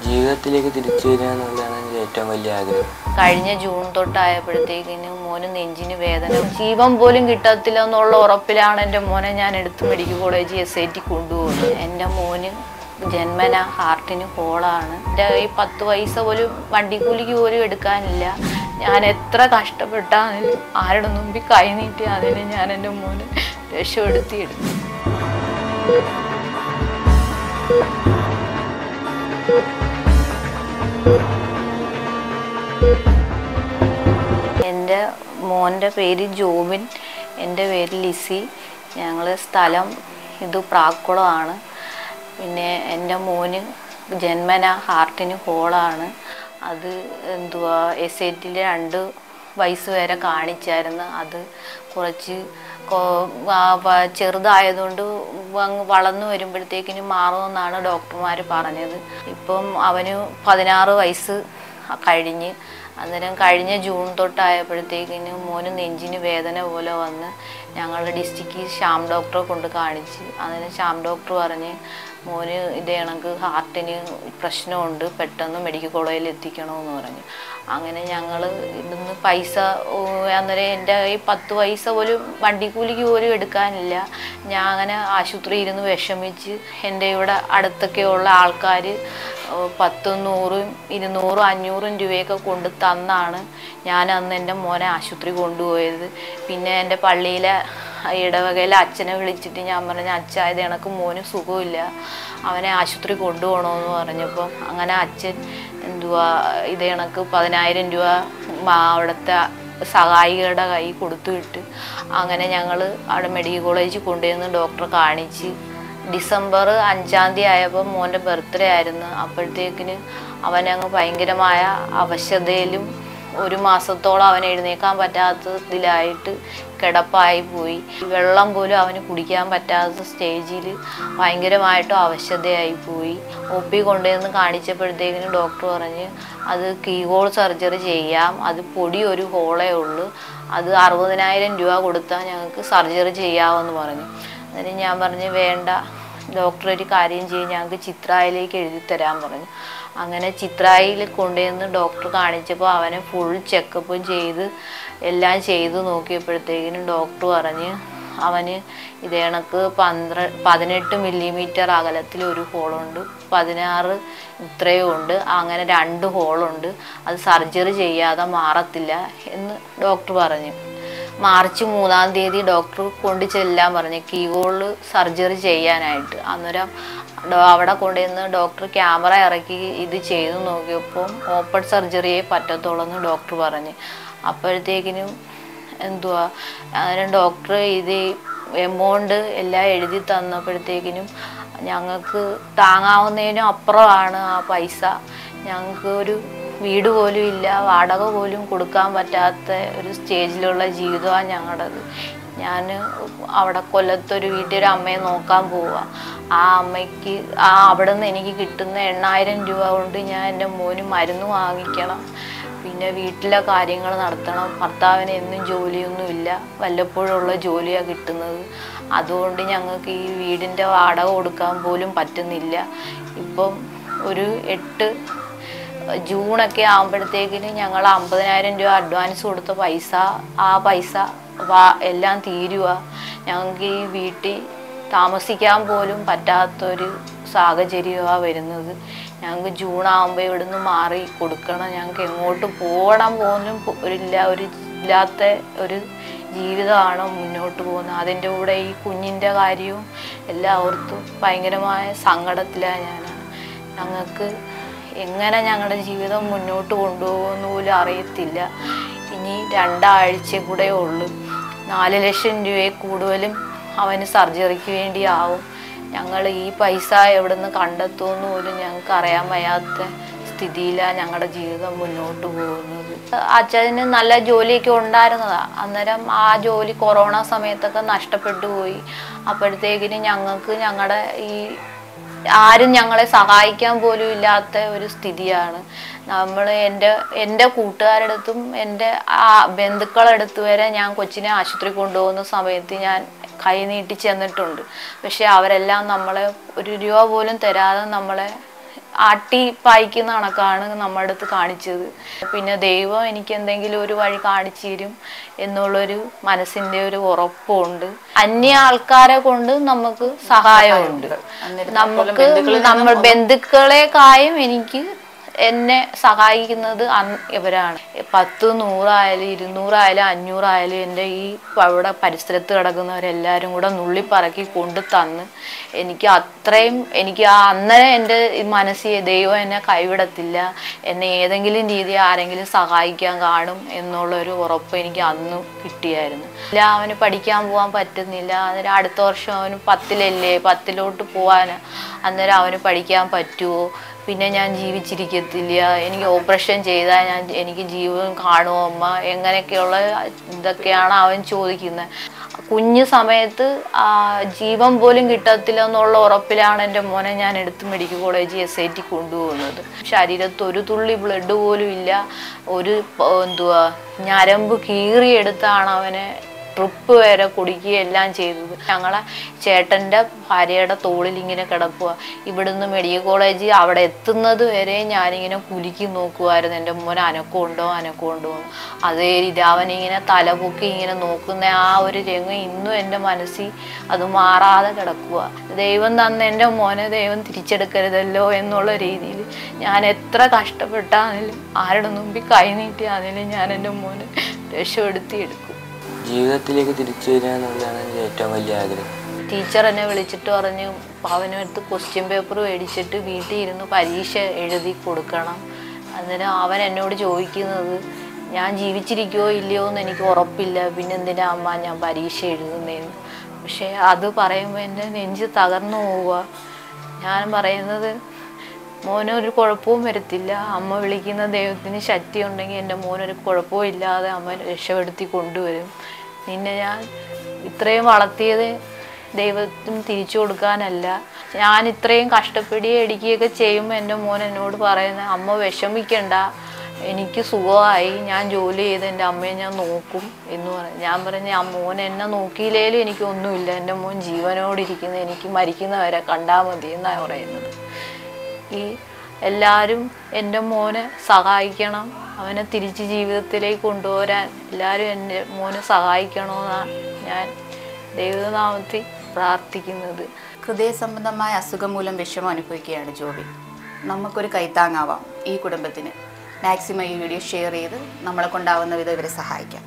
ജീവിതത്തിലേക്ക് തിരിച്ചു വരിക എന്നുള്ളതാണ് എൻ്റെ ഏറ്റവും വലിയ ആഗ്രഹം. കഴിഞ്ഞ ജൂൺ തൊട്ടായപ്പോഴത്തേക്കിന് മോന് നെഞ്ചിന് വേദന, ജീവൻ പോലും കിട്ടത്തില്ല എന്നുള്ള ഉറപ്പിലാണ് എൻ്റെ മോനെ ഞാൻ എടുത്ത് മെഡിക്കൽ കോളേജ് SIT കൊണ്ടുപോകുന്നത്. എൻ്റെ മോന് ജന്മന ഹാർട്ടിന് ഹോളാണ്. എൻ്റെ ഈ 10 പൈസ പോലും വണ്ടിക്കൂലിക്ക് പോലും എടുക്കാനില്ല. ഞാൻ എത്ര കഷ്ടപ്പെട്ടാണെങ്കിലും ആരുടെ മുമ്പിൽ കൈ നീട്ടി അതിന് ഞാൻ എൻ്റെ മോനെ രക്ഷപ്പെടുത്തിയെടുത്തു. എൻ്റെ മോൻ്റെ പേര് ജോബിൻ, എൻ്റെ പേര് ലിസി. ഞങ്ങൾ സ്ഥലം ഇത് പ്രാക്കുളമാണ്. പിന്നെ എൻ്റെ മോന് ജന്മന ഹാർട്ടിന് ഹോളാണ്. അത് SITയിൽ 2 വയസ്സ് വരെ കാണിച്ചായിരുന്നു. അത് കുറച്ച് ചെറുതായതുകൊണ്ട് വളർന്നു വരുമ്പോഴത്തേക്കിനും മാറുമെന്നാണ് ഡോക്ടർമാർ പറഞ്ഞത്. ഇപ്പം അവന് 16 വയസ്സ് കഴിഞ്ഞ്. അന്നേരം കഴിഞ്ഞ ജൂൺ തൊട്ടായപ്പോഴത്തേക്കിനും മോന് നെഞ്ചിന് വേദന പോലെ വന്ന് ഞങ്ങളുടെ ഡിസ്ട്രിക്റ്റിൽ ശ്യാം ഡോക്ടറെ കൊണ്ട് കാണിച്ച്. അതിന് ശ്യാം ഡോക്ടർ പറഞ്ഞ് മോന് ഇതേ കണക്ക് ഹാർട്ടിന് പ്രശ്നമുണ്ട്, പെട്ടെന്ന് മെഡിക്കൽ കോളേജിൽ എത്തിക്കണമെന്ന് പറഞ്ഞു. അങ്ങനെ ഞങ്ങൾ ഇവിടുന്ന് പൈസ അന്നേരം എൻ്റെ ഈ 10 പൈസ പോലും വണ്ടിക്കൂലിക്ക് പോലും എടുക്കാനില്ല. ഞാൻ അങ്ങനെ ആശുപത്രിയിൽ ഇരുന്ന് വിഷമിച്ച് എൻ്റെ ഇവിടെ അടുത്തൊക്കെയുള്ള ആൾക്കാർ 10, 100, 200, 500 രൂപയൊക്കെ കൊണ്ട് തന്നാണ് ഞാൻ അന്ന് എൻ്റെ മോനെ ആശുപത്രി കൊണ്ടുപോയത്. പിന്നെ എൻ്റെ പള്ളിയിലെ ഇടവകയിലെ അച്ഛനെ വിളിച്ചിട്ട് ഞാൻ പറഞ്ഞു, അച്ഛാ ഇത് കണക്ക് മോന് സുഖമില്ല, അവനെ ആശുപത്രി കൊണ്ടുപോകണമെന്ന് പറഞ്ഞപ്പം അങ്ങനെ അച്ഛൻ ഇത് കണക്ക് 10,000 രൂപ അവിടുത്തെ സഹായികളുടെ കൈ കൊടുത്തു വിട്ട്. അങ്ങനെ ഞങ്ങൾ അവിടെ മെഡിക്കൽ കോളേജിൽ കൊണ്ടുവന്ന് ഡോക്ടറെ കാണിച്ച്. ഡിസംബർ 5-ാം തീയതി ആയപ്പോൾ മോൻ്റെ ബർത്ത്ഡേ ആയിരുന്നു. അപ്പോഴത്തേക്കിന് അവനങ്ങ് ഭയങ്കരമായ അവശതയിലും 1 മാസത്തോളം അവൻ എഴുന്നേക്കാൻ പറ്റാത്തതിലായിട്ട് കിടപ്പായി പോയി. വെള്ളം പോലും അവന് കുടിക്കാൻ പറ്റാത്ത സ്റ്റേജിൽ ഭയങ്കരമായിട്ടും അവശതയായി പോയി. OP കൊണ്ടുവന്ന് കാണിച്ചപ്പോഴത്തേക്കിനും ഡോക്ടർ പറഞ്ഞ് അത് കീഹോൾ സർജറി ചെയ്യാം, അത് പൊടി ഒരു ഹോളേ ഉള്ളൂ, അത് 60,000 രൂപ കൊടുത്താൽ ഞങ്ങൾക്ക് സർജറി ചെയ്യാമെന്ന് പറഞ്ഞു. അതിന് ഞാൻ പറഞ്ഞു വേണ്ട ഡോക്ടർ, ഒരു കാര്യം ചെയ്യും, ഞങ്ങൾക്ക് ചിത്രായിലേക്ക് എഴുതി തരാൻ പറഞ്ഞു. അങ്ങനെ ചിത്രായിൽ കൊണ്ടുവന്ന് ഡോക്ടർ കാണിച്ചപ്പോൾ അവനെ ഫുൾ ചെക്കപ്പും ചെയ്ത് എല്ലാം ചെയ്ത് നോക്കിയപ്പോഴത്തേക്കിനും ഡോക്ടർ പറഞ്ഞ് അവന് ഇതേ കണക്ക് 18 മില്ലിമീറ്റർ അകലത്തിൽ ഒരു ഹോളുണ്ട്, 16 ഇത്രയും ഉണ്ട്, അങ്ങനെ 2 ഹോളുണ്ട്, അത് സർജറി ചെയ്യാതെ മാറത്തില്ല എന്ന് ഡോക്ടർ പറഞ്ഞു. മാർച്ച് 3-ാം തീയതി ഡോക്ടർ കൊണ്ട് ചെല്ലാൻ പറഞ്ഞു കീഹോൾ സർജറി ചെയ്യാനായിട്ട്. അന്നേരം അവിടെ കൊണ്ടുവന്ന് ഡോക്ടർ ക്യാമറ ഇറക്കി ഇത് ചെയ്തു നോക്കിയപ്പോൾ ഓപ്പൺ സർജറിയെ പറ്റത്തുള്ളൂ എന്ന് ഡോക്ടർ പറഞ്ഞ്. അപ്പോഴത്തേക്കിനും അന്നേരം ഡോക്ടർ ഇത് എമൗണ്ട് എല്ലാം എഴുതി തന്നപ്പോഴത്തേക്കിനും ഞങ്ങൾക്ക് താങ്ങാവുന്നതിനും അപ്പുറമാണ് ആ പൈസ. ഞങ്ങൾക്ക് ഒരു വീട് പോലും ഇല്ല, വാടക പോലും കൊടുക്കാൻ പറ്റാത്ത ഒരു സ്റ്റേജിലുള്ള ജീവിതമാണ് ഞങ്ങളുടേത്. ഞാൻ അവിടെ കൊല്ലത്തൊരു വീട്ടിലൊരു അമ്മയെ നോക്കാൻ പോവുക. ആ അമ്മയ്ക്ക് അവിടെ നിന്ന് എനിക്ക് കിട്ടുന്ന 8,000 രൂപ കൊണ്ട് ഞാൻ എൻ്റെ മോന് മരുന്ന് വാങ്ങിക്കണം, പിന്നെ വീട്ടിലെ കാര്യങ്ങൾ നടത്തണം. ഭർത്താവിന് എന്നും ജോലിയൊന്നുമില്ല, വല്ലപ്പോഴുള്ള ജോലിയാണ് കിട്ടുന്നത്. അതുകൊണ്ട് ഞങ്ങൾക്ക് ഈ വീടിൻ്റെ വാടക കൊടുക്കാൻ പോലും പറ്റുന്നില്ല. ഇപ്പം ഒരു 8 ജൂണൊക്കെ ആകുമ്പോഴത്തേക്കിന് ഞങ്ങൾ 50,000 രൂപ അഡ്വാൻസ് കൊടുത്ത പൈസ, ആ പൈസ എല്ലാം തീരുക. ഞങ്ങൾക്ക് ഈ വീട്ടിൽ താമസിക്കാൻ പോലും പറ്റാത്തൊരു സാഹചര്യമാണ് വരുന്നത്. ഞങ്ങൾക്ക് ജൂൺ ആകുമ്പോൾ ഇവിടുന്ന് മാറി കൊടുക്കണം. ഞങ്ങൾക്ക് എങ്ങോട്ട് പോകണം പോലും ഇല്ലാത്ത ഒരു ജീവിതമാണ് മുന്നോട്ട് പോകുന്നത്. അതിൻ്റെ കൂടെ ഈ കുഞ്ഞിൻ്റെ കാര്യവും എല്ലാം ഓർത്ത് ഭയങ്കരമായ സങ്കടത്തിലാണ് ഞങ്ങൾക്ക് എങ്ങനെ ഞങ്ങളുടെ ജീവിതം മുന്നോട്ട് കൊണ്ടുപോകുമെന്ന് പോലും അറിയത്തില്ല. ഇനി 2 ആഴ്ച കൂടെ ഉള്ളു. 4 ലക്ഷം രൂപയിൽ കൂടുതലും അവന് സർജറിക്ക് വേണ്ടിയാവും. ഞങ്ങൾ ഈ പൈസ എവിടെ നിന്ന് കണ്ടെത്തുമെന്ന് പോലും ഞങ്ങൾക്ക് അറിയാൻ വയ്യാത്ത സ്ഥിതിയിലാണ് ഞങ്ങളുടെ ജീവിതം മുന്നോട്ട് പോകുന്നത്. അച്ഛന് നല്ല ജോലിയൊക്കെ ഉണ്ടായിരുന്നതാണ്. അന്നേരം ആ ജോലി കൊറോണ സമയത്തൊക്കെ നഷ്ടപ്പെട്ടു പോയി. അപ്പോഴത്തേക്കിന് ഞങ്ങൾക്ക് ഞങ്ങളുടെ ആരും ഞങ്ങളെ സഹായിക്കാൻ പോലും ഇല്ലാത്ത ഒരു സ്ഥിതിയാണ്. നമ്മൾ എൻ്റെ കൂട്ടുകാരുടെ അടുത്തും എൻ്റെ ബന്ധുക്കളുടെ അടുത്ത് വരെ ഞാൻ കൊച്ചിനെ ആശുപത്രി കൊണ്ടുപോകുന്ന സമയത്ത് ഞാൻ കൈ നീട്ടി ചെന്നിട്ടുണ്ട്. പക്ഷെ അവരെല്ലാം നമ്മളെ 1 രൂപ പോലും തരാതെ നമ്മളെ ആട്ടി പായിക്കുന്ന കണക്കാണ് നമ്മുടെ അടുത്ത് കാണിച്ചത്. പിന്നെ ദൈവം എനിക്ക് എന്തെങ്കിലും ഒരു വഴി കാണിച്ചു തരും എന്നുള്ളൊരു മനസ്സിൻ്റെ ഒരു ഉറപ്പുണ്ട്. അന്യ ആൾക്കാരെ കൊണ്ട് നമുക്ക് സഹായമുണ്ട്. നമ്മൾ ബന്ധുക്കളെക്കായും എനിക്ക് എന്നെ സഹായിക്കുന്നത് ഇവരാണ്. 10, 100 ആയാലും 200 ആയാലും 500 ആയാലും എൻ്റെ ഈ അവിടെ പരിസരത്ത് കിടക്കുന്നവരെല്ലാവരും കൂടെ നുള്ളിപ്പറക്കി കൊണ്ട് തന്ന് എനിക്ക് അത്രയും എനിക്ക് അന്നേരം എൻ്റെ മനസ്സിൽ ദൈവം എന്നെ കൈവിടത്തില്ല, എന്നെ ഏതെങ്കിലും രീതി ആരെങ്കിലും സഹായിക്കാൻ കാണും എന്നുള്ളൊരു ഉറപ്പ് എനിക്ക് അന്ന് കിട്ടിയായിരുന്നു. ഇല്ല, അവന് പഠിക്കാൻ പോകാൻ പറ്റുന്നില്ല. അന്നേരം അടുത്ത വർഷം അവന് 10-ലല്ലേ, 10ലോട്ട് പോകാൻ അന്നേരം അവന് പഠിക്കാൻ പറ്റുമോ, പിന്നെ ഞാൻ ജീവിച്ചിരിക്കത്തില്ല, എനിക്ക് ഓപ്പറേഷൻ ചെയ്താൽ എനിക്ക് ജീവൻ കാണുമോ അമ്മ, എങ്ങനെയൊക്കെയുള്ള ഇതൊക്കെയാണ് അവൻ ചോദിക്കുന്നത്. കുഞ്ഞു സമയത്ത് ജീവൻ പോലും കിട്ടത്തില്ല എന്നുള്ള ഉറപ്പിലാണ് എൻ്റെ മോനെ ഞാൻ എടുത്ത് മെഡിക്കൽ കോളേജ് SIT കൊണ്ടുപോകുന്നത്. ശരീരത്ത് ഒരു തുള്ളി ബ്ലഡ് പോലും ഇല്ല. ഒരു ഞരമ്പ് കീറിയെടുത്താണ് അവനെ ട്രിപ്പ് വരെ കുടിക്കുകയെല്ലാം ചെയ്തത്. ഞങ്ങളെ ചേട്ടൻ്റെ ഭാര്യയുടെ തോളിൽ ഇങ്ങനെ കിടക്കുക. ഇവിടുന്ന് മെഡിക്കൽ കോളേജ് അവിടെ എത്തുന്നത് വരെ ഞാനിങ്ങനെ കുലുക്കി നോക്കുമായിരുന്നു, എൻ്റെ മോനെ അനക്കമുണ്ടോ അനക്കമുണ്ടോ. അതേ രീതി അവനിങ്ങനെ തലപൊക്കി ഇങ്ങനെ നോക്കുന്ന ആ ഒരു രംഗം ഇന്നും എൻ്റെ മനസ്സിൽ അത് മാറാതെ കിടക്കുക. ദൈവം തന്ന എൻ്റെ മോനെ ദൈവം തിരിച്ചെടുക്കരുതല്ലോ എന്നുള്ള രീതിയിൽ ഞാൻ എത്ര കഷ്ടപ്പെട്ടാണെങ്കിലും ആരുടെ മുമ്പിൽ കൈ നീട്ടിയാണെങ്കിലും ഞാൻ എൻ്റെ മോനെ രക്ഷപ്പെടുത്തിയെടുക്കും. ജീവിതത്തിലേക്ക് തിരിച്ചു വരിക എന്നുള്ളതാണ് എൻ്റെ ഏറ്റവും വലിയ ആഗ്രഹം. ടീച്ചർ എന്നെ വിളിച്ചിട്ട് പറഞ്ഞു, അവനടുത്ത് ക്വസ്റ്റ്യൻ പേപ്പർ മേടിച്ചിട്ട് വീട്ടിൽ ഇരുന്ന് പരീക്ഷ എഴുതി കൊടുക്കണം. അന്നേരം അവൻ എന്നോട് ചോദിക്കുന്നത്, ഞാൻ ജീവിച്ചിരിക്കുമോ ഇല്ലയോ എന്ന് എനിക്ക് ഉറപ്പില്ല, പിന്നെ എന്തിനാ അമ്മ ഞാൻ പരീക്ഷ എഴുതുന്നതെന്ന്. പക്ഷേ അത് പറയുമ്പോൾ എൻ്റെ നെഞ്ച് തകർന്നു പോവുക. ഞാൻ പറയുന്നത്, മോനൊരു കുഴപ്പവും വരത്തില്ല, അമ്മ വിളിക്കുന്ന ദൈവത്തിന് ശക്തി ഉണ്ടെങ്കിൽ എൻ്റെ മോനൊരു കുഴപ്പവും ഇല്ലാതെ അമ്മ രക്ഷപ്പെടുത്തി കൊണ്ടുവരും. നിന്നെ ഞാൻ ഇത്രയും വളർത്തിയത് ദൈവത്തിന് തിരിച്ചു കൊടുക്കാനല്ല. ഞാൻ ഇത്രയും കഷ്ടപ്പെടുകയും ഇടിക്കുകയൊക്കെ ചെയ്യുമ്പോൾ എൻ്റെ മോൻ എന്നോട് പറയുന്നത്, അമ്മ വിഷമിക്കണ്ട, എനിക്ക് സുഖമായി, ഞാൻ ജോലി ചെയ്ത് എൻ്റെ അമ്മയെ ഞാൻ നോക്കും എന്ന് പറയും. ഞാൻ പറഞ്ഞ, ആ മോൻ എന്നെ നോക്കിയില്ലേലും എനിക്കൊന്നുമില്ല, എൻ്റെ മോൻ ജീവനോടിരിക്കുന്നത് എനിക്ക് മരിക്കുന്നവരെ കണ്ടാൽ മതി എന്നാണ് പറയുന്നത്. ഈ എല്ലാവരും എൻ്റെ മോനെ സഹായിക്കണം, അവനെ തിരിച്ച് ജീവിതത്തിലേക്ക് കൊണ്ടുവരാൻ എല്ലാവരും എൻ്റെ മോനെ സഹായിക്കണമെന്നാണ് ഞാൻ ദൈവനാമത്തിൽ പ്രാർത്ഥിക്കുന്നത്. ഹൃദയ സംബന്ധമായ അസുഖം മൂലം വിഷമം അനുഭവിക്കുകയാണ് ജോബി. നമുക്കൊരു കൈത്താങ്ങാവാം ഈ കുടുംബത്തിന്. മാക്സിമം ഈ വീഡിയോ ഷെയർ ചെയ്ത് നമ്മളെ കൊണ്ടാവുന്ന വിധം ഇവരെ സഹായിക്കാം.